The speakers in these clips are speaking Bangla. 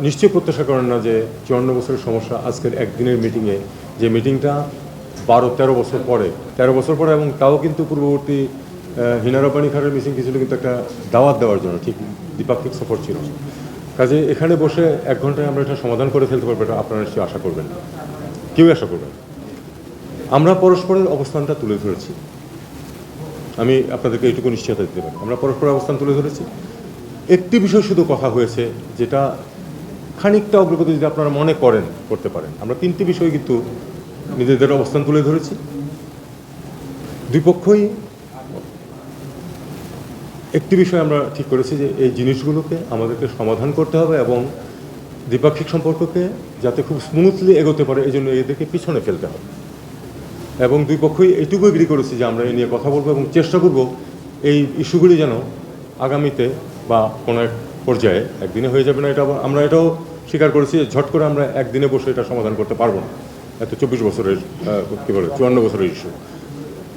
নিশ্চয়ই প্রত্যাশা করেন না যে ৫৪ বছরের সমস্যা আজকের একদিনের মিটিংয়ে, যে মিটিংটা ১২-১৩ বছর পরে, ১৩ বছর পরে, এবং তাও কিন্তু পূর্ববর্তী হিনারপানি খারের মিটিং ছিল কিন্তু একটা দাওয়াত দেওয়ার জন্য, ঠিক দ্বিপাক্ষিক সফর ছিল। কাজে এখানে বসে ১ ঘন্টায় আমরা এটা সমাধান করে ফেলতে পারবো, এটা আপনারা নিশ্চয়ই আশা করবেন, কেউই আশা করবেন। আমরা পরস্পরের অবস্থানটা তুলে ধরেছি, আমি আপনাদেরকে এইটুকু নিশ্চয়তা দিতে পারি, আমরা পরস্পরের অবস্থান তুলে ধরেছি। একটি বিষয় শুধু কথা হয়েছে, যেটা খানিকটা অগ্রগতি যদি আপনারা মনে করেন করতে পারেন। আমরা ৩টি বিষয় কিন্তু নিজেদের অবস্থান তুলে ধরেছি। দুই পক্ষই একটি বিষয় আমরা ঠিক করেছি যে এই জিনিসগুলোকে আমাদেরকে সমাধান করতে হবে এবং দ্বিপাক্ষিক সম্পর্ককে যাতে খুব স্মুথলি এগোতে পারে এই জন্য এদেরকে পিছনে ফেলতে হবে। এবং দুই পক্ষই এইটুকু এগ্রি করেছি যে আমরা এই নিয়ে কথা বলবো এবং চেষ্টা করব এই ইস্যুগুলি যেন আগামীতে বা কোনো এক পর্যায়ে, একদিনে হয়ে যাবে না, এটা আমরা এটাও স্বীকার করেছি যে ঝট করে আমরা একদিনে বসে এটা সমাধান করতে পারবো না। এত ২৪ বছরের কী বলে ৫৪ বছরের ইস্যু।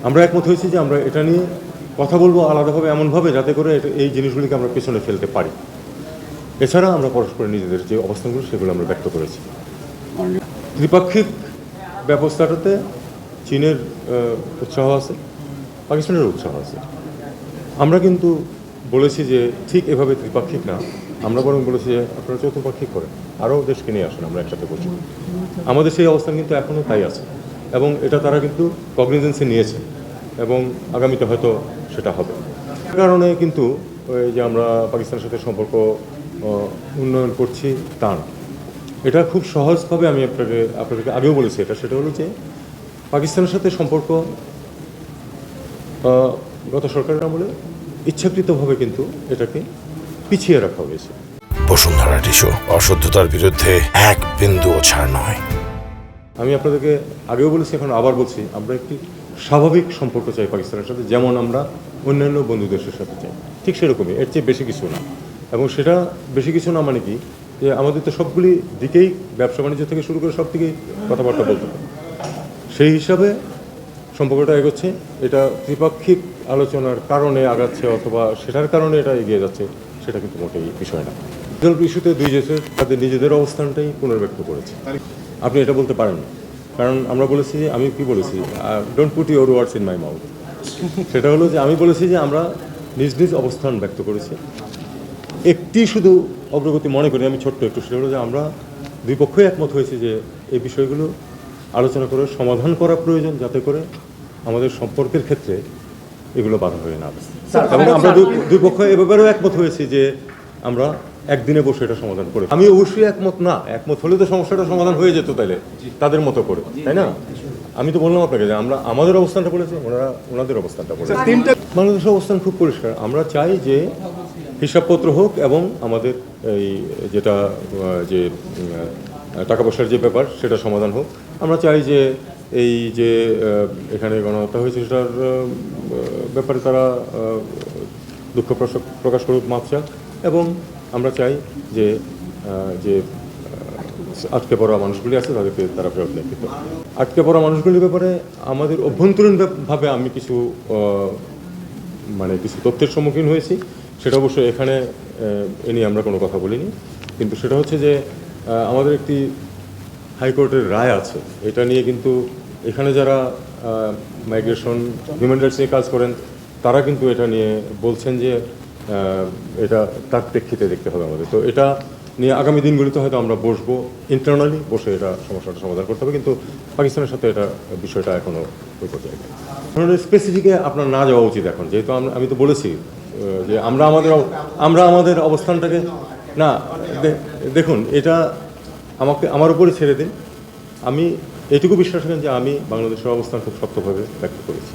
আমরা একমত হয়েছি যে আমরা এটা নিয়ে কথা বলবো আলাদাভাবে, এমনভাবে যাতে করে এই জিনিসগুলিকে আমরা পেছনে ফেলতে পারি। এছাড়া আমরা পরস্পর নিজেদের যে অবস্থানগুলো সেগুলো আমরা ব্যক্ত করেছি। দ্বিপাক্ষিক ব্যবস্থাটাতে চীনের উৎসাহ আছে, পাকিস্তানের উৎসাহ আছে। আমরা কিন্তু বলেছি যে ঠিক এভাবে ত্রিপাক্ষিক না, আমরা বরং বলেছি যে আপনারা চতুর্পাক্ষিক করেন, আরও দেশকে নিয়ে আসেন, আমরা একসাথে বসি। আমাদের সেই অবস্থান কিন্তু এখনও তাই আছে এবং এটা তারা কিন্তু কগনিজেন্সে নিয়েছে এবং আগামীতে হয়তো সেটা হবে। কারণে কিন্তু ওই যে আমরা পাকিস্তানের সাথে সম্পর্ক উন্নয়ন করছি তা না, এটা খুব সহজভাবে আমি আপনাদেরকে আগেও বলেছি, সেটা হলো যে পাকিস্তানের সাথে সম্পর্ক গত সরকারের আমলে ইচ্ছাকৃতভাবে কিন্তু এটাকে পিছিয়ে রাখা হয়েছে। বসুন্ধরা টিস্যু, অশুদ্ধতার বিরুদ্ধে এক বিন্দুও ছাড় নয়। আমি আপনাদেরকে আগেও বলেছি, এখন আবার বলছি, আমরা একটি স্বাভাবিক সম্পর্ক চাই পাকিস্তানের সাথে, যেমন আমরা অন্যান্য বন্ধু দেশের সাথে চাই, ঠিক সেরকমই, এর চেয়ে বেশি কিছু না। এবং সেটা বেশি কিছু না মানে কি, যে আমাদের তো সবগুলি দিকেই, ব্যবসা বাণিজ্য থেকে শুরু করে সব দিকেই কথাবার্তা বলতে হবে। সেই হিসাবে সম্পর্কটা এগোচ্ছে, এটা ত্রিপাক্ষিক আলোচনার কারণে আগাচ্ছে অথবা সেটার কারণে এটা এগিয়ে যাচ্ছে, সেটা কিন্তু মোটেই বিষয় না। ইস্যুতে দুই দেশের তাদের নিজেদের অবস্থানটাই পুনর্ব্যক্ত করেছে, আপনি এটা বলতে পারেন না। কারণ আমরা বলেছি, আমি কি বলেছি, don't put your words in my mouth. সেটা হলো যে আমি বলেছি যে আমরা নিজ নিজ অবস্থান ব্যক্ত করেছি। একটি শুধু অগ্রগতি মনে করি আমি ছোট্ট একটু, সেটা হলো যে আমরা দুই পক্ষই একমত হয়েছি যে এই বিষয়গুলো আলোচনা করে সমাধান করা প্রয়োজন, যাতে করে আমাদের সম্পর্কের ক্ষেত্রে এগুলো বাধা হয়ে না আসে। এবং আমরা দুই পক্ষ এ ব্যাপারেও একমত হয়েছি যে আমরা একদিনে বসে এটা সমাধান করে। আমি অবশ্যই একমত না, একমত হলে তো সমস্যাটা সমাধান হয়ে যেত তাইলে, তাদের মতো করে, তাই না? আমি তো বললাম আপনাকে যে আমরা আমাদের অবস্থানটা বলেছি, ওনারা ওনাদের অবস্থানটা বলেছে। বাংলাদেশের অবস্থান খুব পরিষ্কার, আমরা চাই যে হিসাবপত্র হোক এবং আমাদের এই যেটা যে টাকা পয়সার যে ব্যাপার সেটা সমাধান হোক। আমরা চাই যে এই যে এখানে গণহত্যা হয়েছে সেটার ব্যাপারে তারা দুঃখ প্রকাশ করুক, মাপ চাক, এবং আমরা চাই যে যে আটকে পড়া মানুষগুলি আছে তাদেরকে তারা ফেরত নেয়। কিন্তু আটকে পড়া মানুষগুলির ব্যাপারে আমাদের অভ্যন্তরীণভাবে আমি কিছু কিছু তথ্যের সম্মুখীন হয়েছি, সেটা অবশ্যই এখানে এ নিয়ে আমরা কোনো কথা বলিনি। কিন্তু সেটা হচ্ছে যে আমাদের একটি হাইকোর্টের রায় আছে, এটা নিয়ে কিন্তু এখানে যারা মাইগ্রেশন হিউম্যান রাইটস নিয়ে কাজ করেন তারা কিন্তু এটা নিয়ে বলছেন যে এটা তার প্রেক্ষিতে দেখতে হবে আমাদের। তো এটা নিয়ে আগামী দিনগুলিতে হয়তো আমরা বসবো, ইন্টারনালি বসে এটা সমস্যাটা সমাধান করতে হবে। কিন্তু পাকিস্তানের সাথে এটা বিষয়টা এখনও ওই পর্যায়ে স্পেসিফিকে আপনার না যাওয়া উচিত এখন, যেহেতু আমি তো বলেছি যে আমরা আমাদের অবস্থানটাকে না দেখুন, এটা আমার উপরে ছেড়ে দিন। আমি এটুকু বিশ্বাস করেন যে আমি বাংলাদেশের অবস্থান খুব শক্তভাবে ব্যক্ত করেছি।